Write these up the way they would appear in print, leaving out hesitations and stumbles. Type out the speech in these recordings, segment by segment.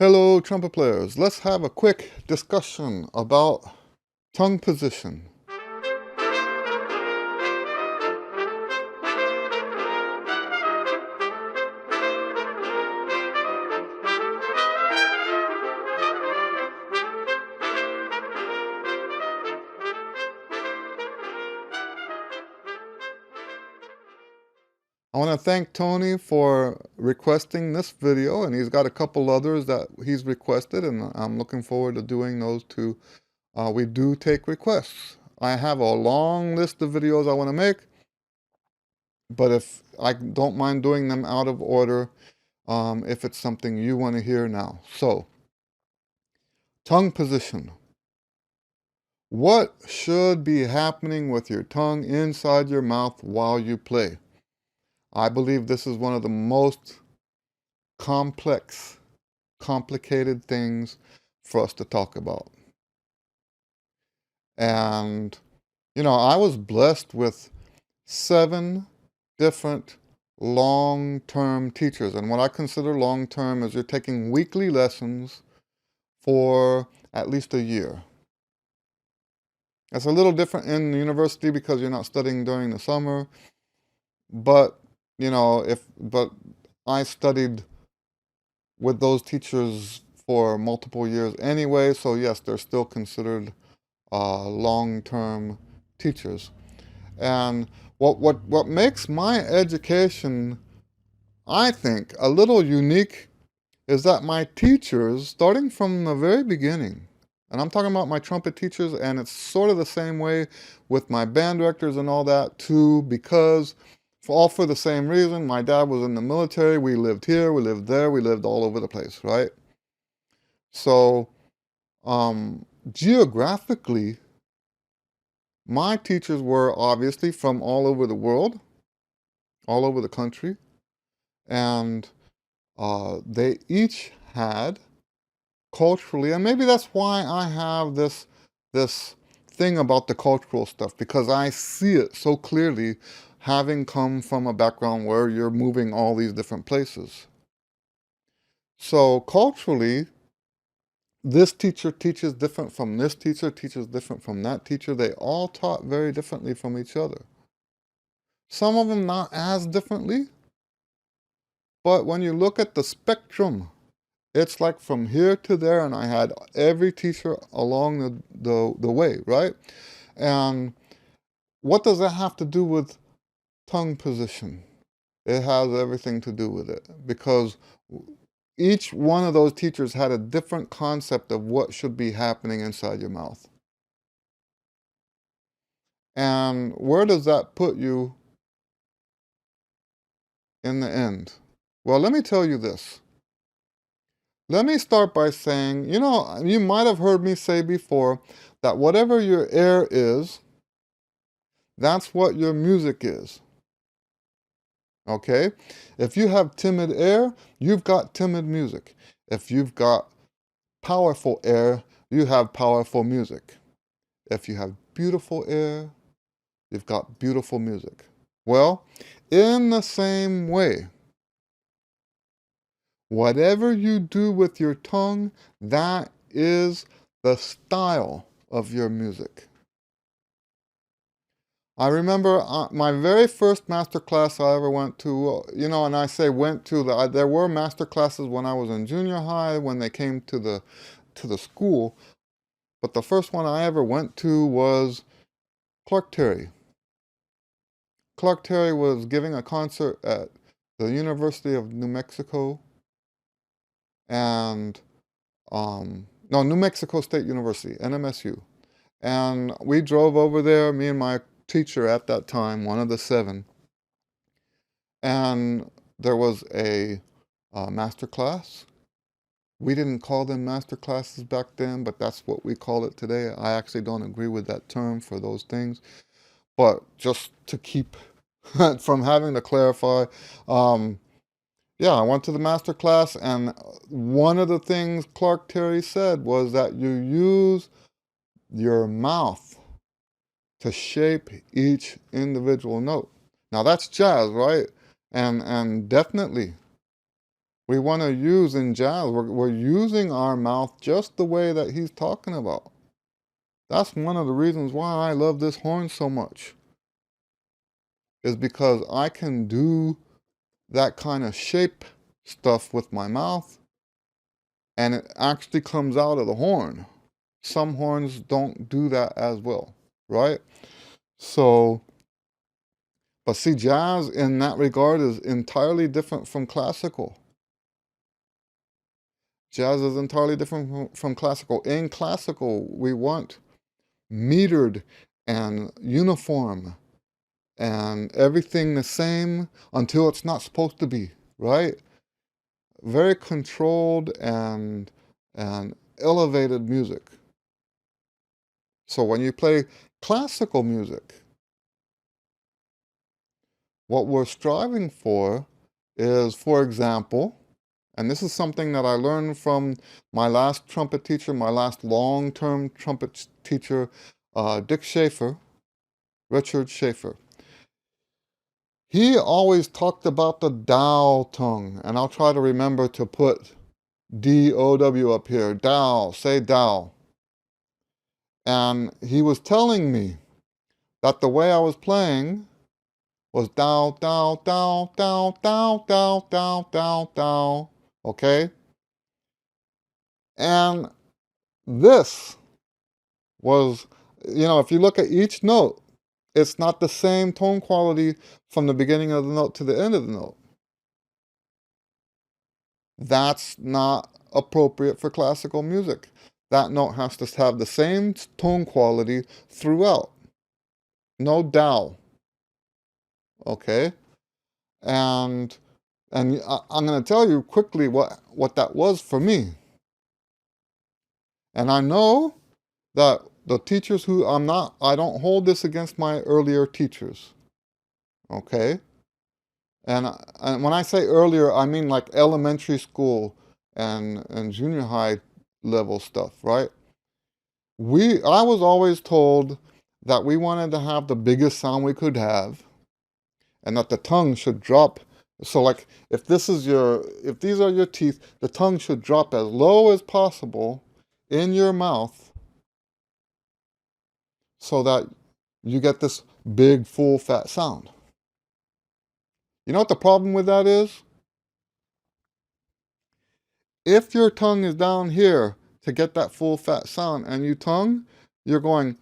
Hello, trumpet players. Let's have a quick discussion about tongue position. I want to thank Tony for requesting this video, and he's got a couple others that he's requested, and I'm looking forward to doing those too. We do take requests. I have a long list of videos I want to make, but if I don't mind doing them out of order, if it's something you want to hear now. So, tongue position. What should be happening with your tongue inside your mouth while you play? I believe this is one of the most complicated things for us to talk about. And, I was blessed with 7 different long-term teachers. And what I consider long-term is you're taking weekly lessons for at least a year. It's a little different in university because you're not studying during the summer. But, but I studied with those teachers for multiple years anyway, so yes, they're still considered long-term teachers. And what makes my education, I think, a little unique is that my teachers, starting from the very beginning, and I'm talking about my trumpet teachers, and it's sort of the same way with my band directors and all that too, because all for the same reason. My dad was in the military. We lived here, we lived there, we lived all over the place, right? So, geographically, my teachers were obviously from all over the world, all over the country, and they each had culturally, and maybe that's why I have this thing about the cultural stuff, because I see it so clearly, having come from a background where you're moving all these different places. So culturally, this teacher teaches different from this teacher, teaches different from that teacher. They all taught very differently from each other. Some of them not as differently, but when you look at the spectrum, it's like from here to there, and I had every teacher along the way, right? And what does that have to do with tongue position? It has everything to do with it, because each one of those teachers had a different concept of what should be happening inside your mouth. And where does that put you in the end? Well, let me tell you this. Let me start by saying, you might have heard me say before that whatever your air is, that's what your music is. Okay? If you have timid air, you've got timid music. If you've got powerful air, you have powerful music. If you have beautiful air, you've got beautiful music. Well, in the same way, whatever you do with your tongue, that is the style of your music. I remember my very first master class I ever went to, and I say went to, there were master classes when I was in junior high when they came to the school, but the first one I ever went to was Clark Terry. Clark Terry was giving a concert at the University of New Mexico, and no, New Mexico State University, NMSU. And we drove over there, me and my teacher at that time, one of the 7, and there was a master class. We didn't call them master classes back then, but that's what we call it today. I actually don't agree with that term for those things, but just to keep from having to clarify, yeah, I went to the master class, and one of the things Clark Terry said was that you use your mouth to shape each individual note. Now that's jazz, right? And definitely We want to use in jazz, we're using our mouth just the way that he's talking about. That's one of the reasons why I love this horn so much, is because I can do that kind of shape stuff with my mouth, and it actually comes out of the horn. Some horns don't do that as well, right? So, but see, jazz in that regard is entirely different from classical. Jazz is entirely different from classical. In classical, we want metered and uniform and everything the same until it's not supposed to be, right? Very controlled and elevated music. So when you play classical music, what we're striving for is, for example, and this is something that I learned from my last trumpet teacher, my last long-term trumpet teacher, Dick Schaefer, Richard Schaefer. He always talked about the Dao Tongue, and I'll try to remember to put D-O-W up here. Dao, say Dao. And he was telling me that the way I was playing was Dao, Dao, Dao, Dao, Dao, Dao, Dao, Dao, Dao. Okay? And this was, if you look at each note, it's not the same tone quality from the beginning of the note to the end of the note. That's not appropriate for classical music. That note has to have the same tone quality throughout. No Dao. Okay? And I'm going to tell you quickly what that was for me. And I know that the teachers who I don't hold this against my earlier teachers. Okay? And when I say earlier, I mean like elementary school and junior high level stuff, right? I was always told that we wanted to have the biggest sound we could have, and that the tongue should drop. So like if these are your teeth, the tongue should drop as low as possible in your mouth so that you get this big, full, fat sound. You know what the problem with that is? If your tongue is down here to get that full, fat sound, and you're going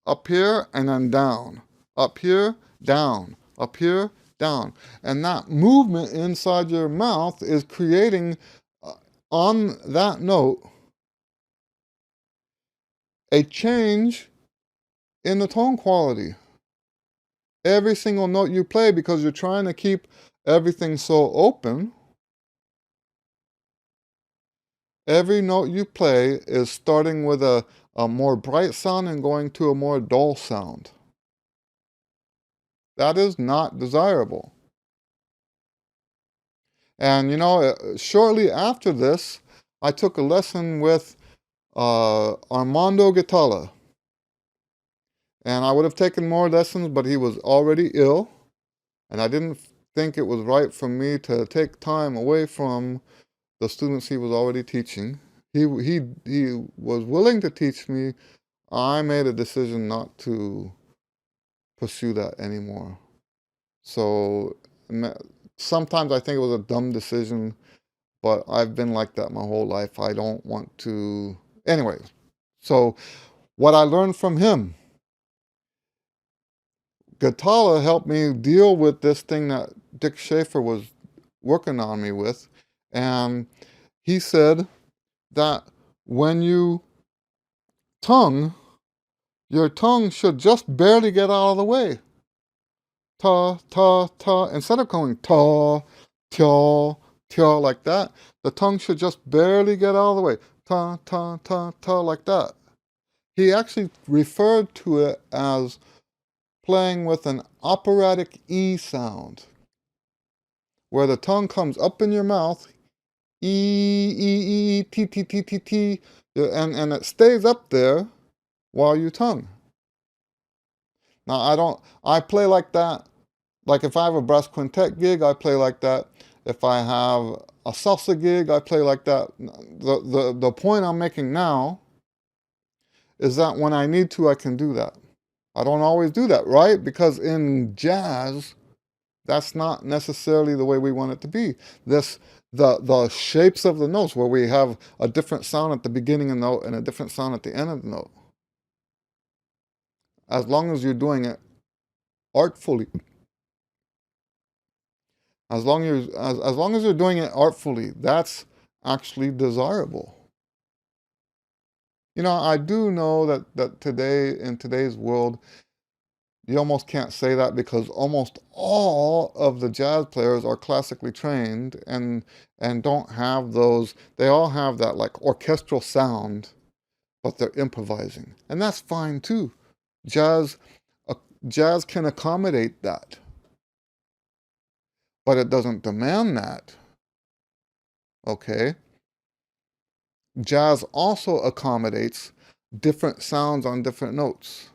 up here and then down, up here, down, up here, down. And that movement inside your mouth is creating, on that note, a change in the tone quality. Every single note you play, because you're trying to keep everything so open, every note you play is starting with a more bright sound and going to a more dull sound. That is not desirable. And shortly after this, I took a lesson with Armando Guitarra. And I would have taken more lessons, but he was already ill. And I didn't think it was right for me to take time away from the students he was already teaching. He was willing to teach me. I made a decision not to pursue that anymore. So sometimes I think it was a dumb decision, but I've been like that my whole life. I don't want to. Anyway, so what I learned from him, Guitarra helped me deal with this thing that Dick Schaefer was working on me with. And he said that when you tongue, your tongue should just barely get out of the way. Ta, ta, ta. Instead of going ta, tya, tya like that, the tongue should just barely get out of the way. Ta, ta, ta, ta like that. He actually referred to it as playing with an operatic E sound, where the tongue comes up in your mouth, E, E, E, T, T, T, T, T, and it stays up there while you tongue. Now, I play like that. Like if I have a brass quintet gig, I play like that. If I have a salsa gig, I play like that. The point I'm making now is that when I need to, I can do that. I don't always do that, right? Because in jazz, that's not necessarily the way we want it to be. This the shapes of the notes where we have a different sound at the beginning of the note and a different sound at the end of the note. As long as you're doing it artfully, as long as you're doing it artfully, that's actually desirable. You know, I do know that today, in today's world, you almost can't say that because almost all of the jazz players are classically trained and don't have those. They all have that like orchestral sound, but they're improvising, and that's fine too. Jazz, uh, jazz can accommodate that, but it doesn't demand that. Okay, jazz also accommodates different sounds on different notes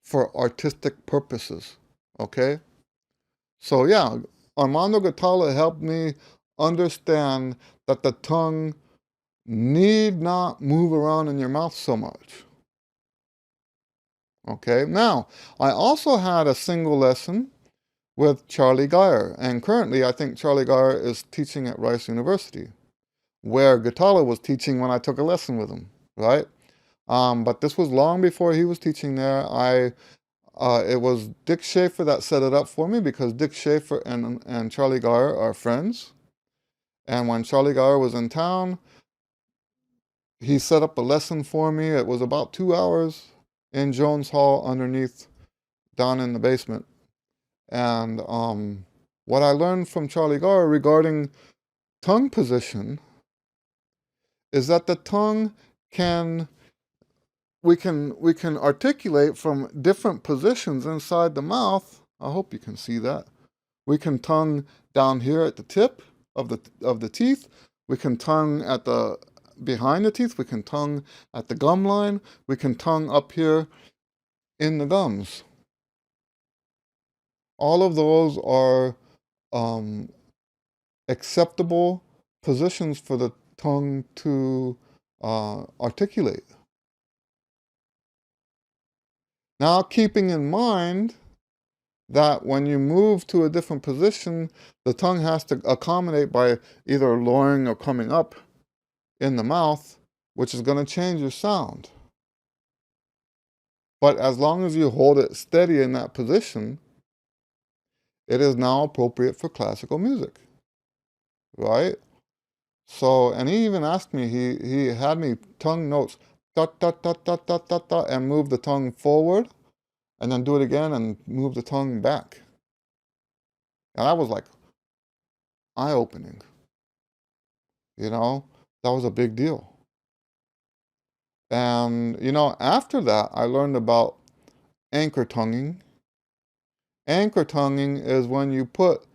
for artistic purposes. Okay. So yeah, Armando Gatala helped me understand that the tongue need not move around in your mouth so much. Okay, now I also had a single lesson with Charlie Geyer, and currently I think Charlie Geyer is teaching at Rice University, where Gatala was teaching when I took a lesson with him, right? But this was long before he was teaching there. It was Dick Schaefer that set it up for me because Dick Schaefer and Charlie Geyer are friends. And when Charlie Geyer was in town, he set up a lesson for me. It was about 2 hours in Jones Hall underneath, down in the basement. And what I learned from Charlie Geyer regarding tongue position is that the tongue can we can articulate from different positions inside the mouth. I hope you can see that. We can tongue down here at the tip of the teeth. We can tongue at the behind the teeth. We can tongue at the gum line. We can tongue up here in the gums. All of those are um, acceptable positions for the tongue to articulate. Now, keeping in mind that when you move to a different position, the tongue has to accommodate by either lowering or coming up in the mouth, which is going to change your sound. But as long as you hold it steady in that position, it is now appropriate for classical music, right? So, and he even asked me, he had me tongue notes, da da da da da da da, and move the tongue forward, and then do it again and move the tongue back. And that was like eye-opening, you know? That was a big deal. And, you know, after that, I learned about anchor tonguing. Anchor tonguing is when you put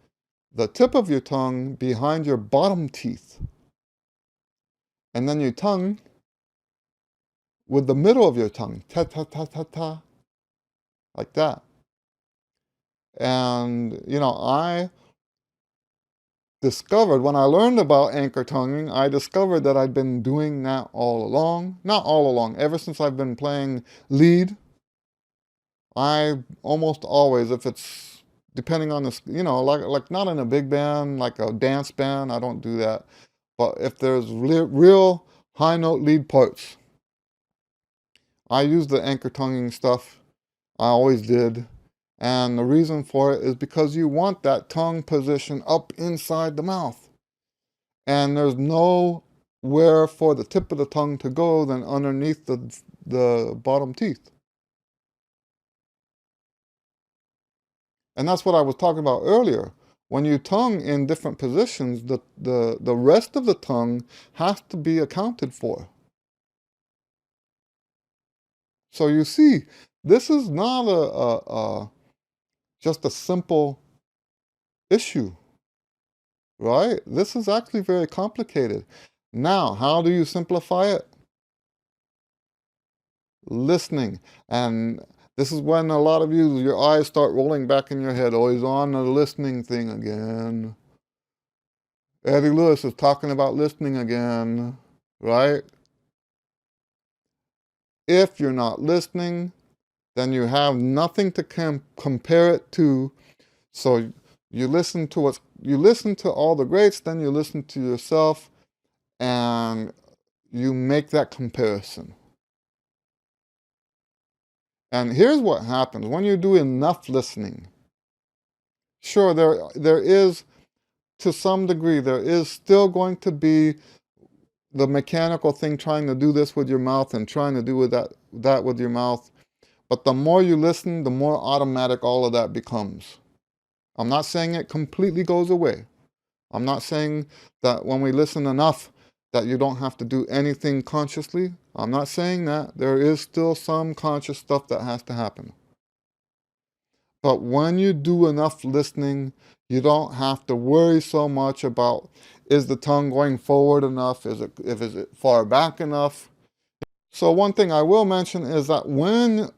the tip of your tongue behind your bottom teeth, and then you tongue with the middle of your tongue, ta ta ta ta ta, like that. And, you know, I discovered when I learned about anchor tonguing, I discovered that I'd been doing that all along. Not all along, ever since I've been playing lead. I almost always, if it's depending on the, you know, like not in a big band, like a dance band, I don't do that. But if there's real high note lead parts, I use the anchor tonguing stuff. I always did. And the reason for it is because you want that tongue position up inside the mouth. And there's nowhere for the tip of the tongue to go than underneath the bottom teeth. And that's what I was talking about earlier. When you tongue in different positions, the rest of the tongue has to be accounted for. So you see, this is not just a simple issue, right? This is actually very complicated. Now, how do you simplify it? Listening. And this is when a lot of you, your eyes start rolling back in your head. Oh, he's on the listening thing again. Eddie Lewis is talking about listening again, right? If you're not listening, then you have nothing to compare it to. So you listen to all the greats, then you listen to yourself, and you make that comparison. And here's what happens when you do enough listening. Sure, there is, to some degree, there is still going to be the mechanical thing trying to do this with your mouth and trying to do with that with your mouth. But the more you listen, the more automatic all of that becomes. I'm not saying it completely goes away. I'm not saying that when we listen enough that you don't have to do anything consciously. I'm not saying that. There is still some conscious stuff that has to happen. But when you do enough listening, you don't have to worry so much about, is the tongue going forward enough? Is it far back enough? So one thing I will mention is that when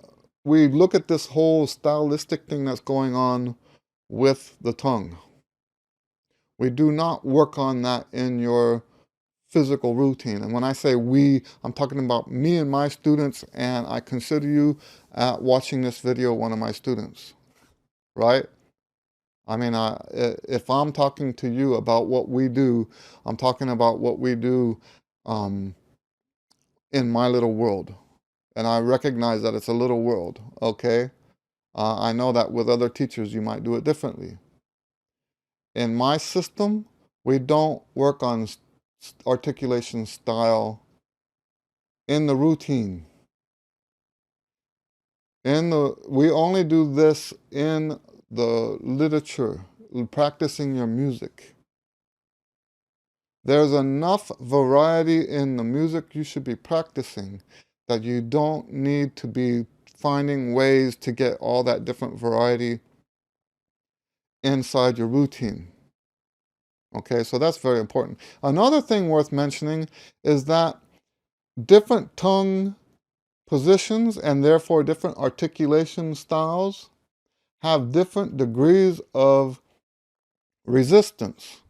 we look at this whole stylistic thing that's going on with the tongue, we do not work on that in your physical routine. And when I say we, I'm talking about me and my students, and I consider you at watching this video one of my students, right? I mean, if I'm talking to you about what we do, I'm talking about what we do in my little world. And I recognize that it's a little world, okay? I know that with other teachers, you might do it differently. In my system, we don't work on articulation style in the routine. We only do this in the literature, practicing your music. There's enough variety in the music you should be practicing that you don't need to be finding ways to get all that different variety inside your routine. Okay, so that's very important. Another thing worth mentioning is that different tongue positions and therefore different articulation styles have different degrees of resistance.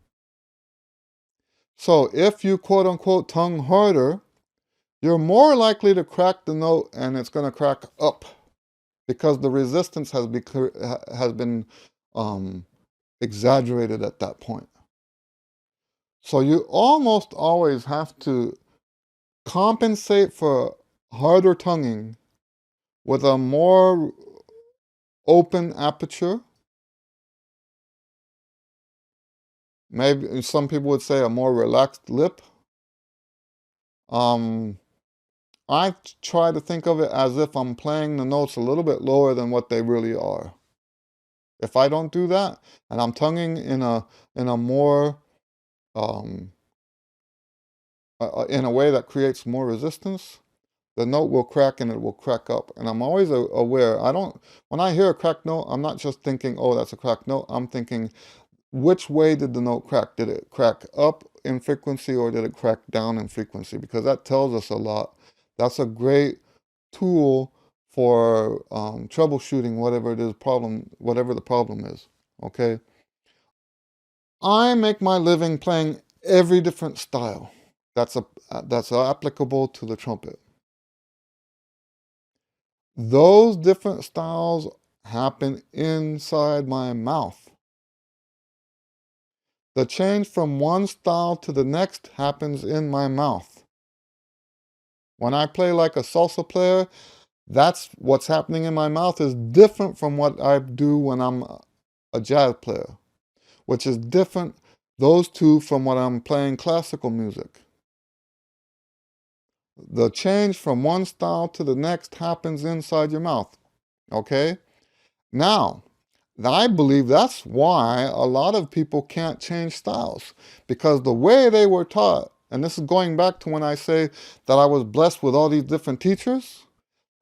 So if you quote unquote tongue harder, you're more likely to crack the note and it's going to crack up because the resistance has been exaggerated at that point. So you almost always have to compensate for harder tonguing with a more open aperture. Maybe some people would say a more relaxed lip. I try to think of it as if I'm playing the notes a little bit lower than what they really are. If I don't do that, and I'm tonguing in a more in a way that creates more resistance, the note will crack and it will crack up. And I'm always aware. When I hear a cracked note, I'm not just thinking, oh, that's a cracked note. I'm thinking, which way did the note crack? Did it crack up in frequency or did it crack down in frequency? Because that tells us a lot. That's a great tool for troubleshooting whatever the problem is. Okay. I make my living playing every different style that's applicable to the trumpet. Those different styles happen inside my mouth. The change from one style to the next happens in my mouth. When I play like a salsa player, that's what's happening in my mouth is different from what I do when I'm a jazz player, which is different, those two, from when I'm playing classical music. The change from one style to the next happens inside your mouth, okay? Now, I believe that's why a lot of people can't change styles, because the way they were taught, and this is going back to when I say that I was blessed with all these different teachers,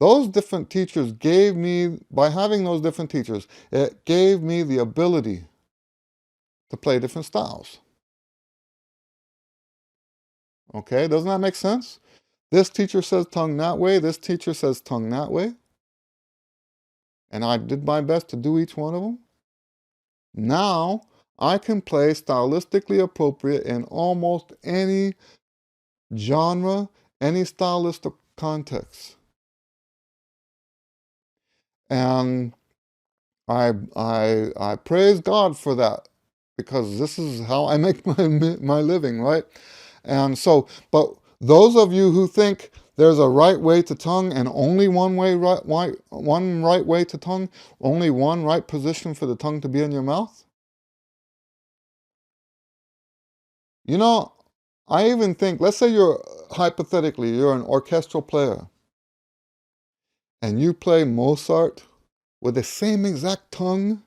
those different teachers gave me, by having those different teachers, it gave me the ability to play different styles. Okay, doesn't that make sense? This teacher says tongue that way, this teacher says tongue that way, and I did my best to do each one of them. Now, I can play stylistically appropriate in almost any genre, any stylistic context. And I praise God for that, because this is how I make my living, right? And so, but those of you who think there's a right way to tongue and only one right way to tongue, only one right position for the tongue to be in your mouth, you know, I even think, let's say hypothetically, you're an orchestral player and you play Mozart with the same exact tongue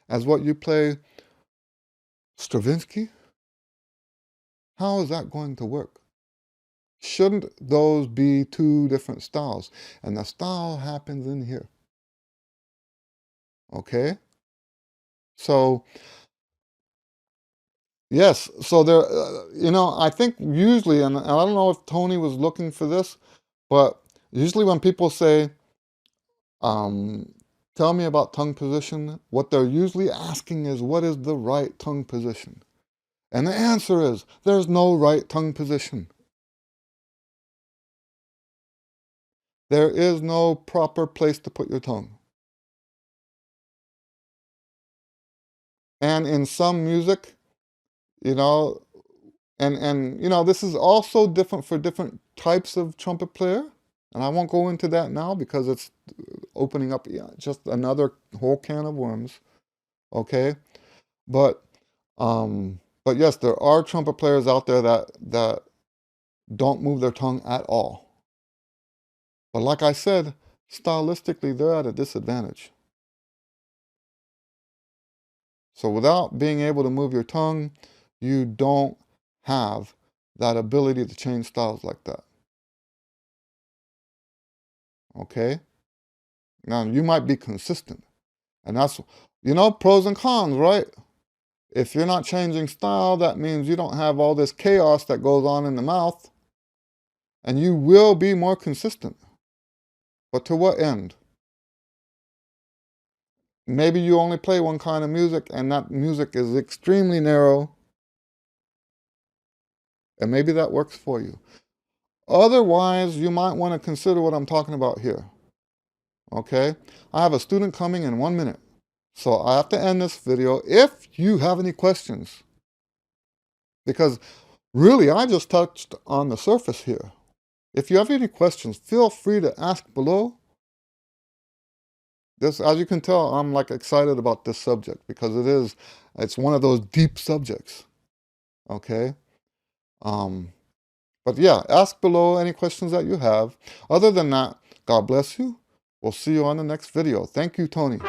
as what you play Stravinsky. How is that going to work? Shouldn't those be two different styles? And the style happens in here. Okay? So, yes, so there, I think usually, and I don't know if Tony was looking for this, but usually when people say, um, tell me about tongue position, what they're usually asking is, what is the right tongue position? And the answer is, there's no right tongue position. There is no proper place to put your tongue. And in some music, you know, this is also different for different types of trumpet player. And I won't go into that now because it's opening up just another whole can of worms. Okay. But but yes, there are trumpet players out there that don't move their tongue at all. But like I said, stylistically, they're at a disadvantage. So without being able to move your tongue, you don't have that ability to change styles like that. Okay? Now, you might be consistent. And that's, pros and cons, right? If you're not changing style, that means you don't have all this chaos that goes on in the mouth. And you will be more consistent. But to what end? Maybe you only play one kind of music and that music is extremely narrow. And maybe that works for you. Otherwise, you might want to consider what I'm talking about here. Okay? I have a student coming in 1 minute. So I have to end this video. If you have any questions, because really I just touched on the surface here. If you have any questions, feel free to ask below. This, as you can tell, I'm like excited about this subject because it's one of those deep subjects. Okay? But yeah, ask below any questions that you have. Other than that, God bless you. We'll see you on the next video. Thank you, Tony.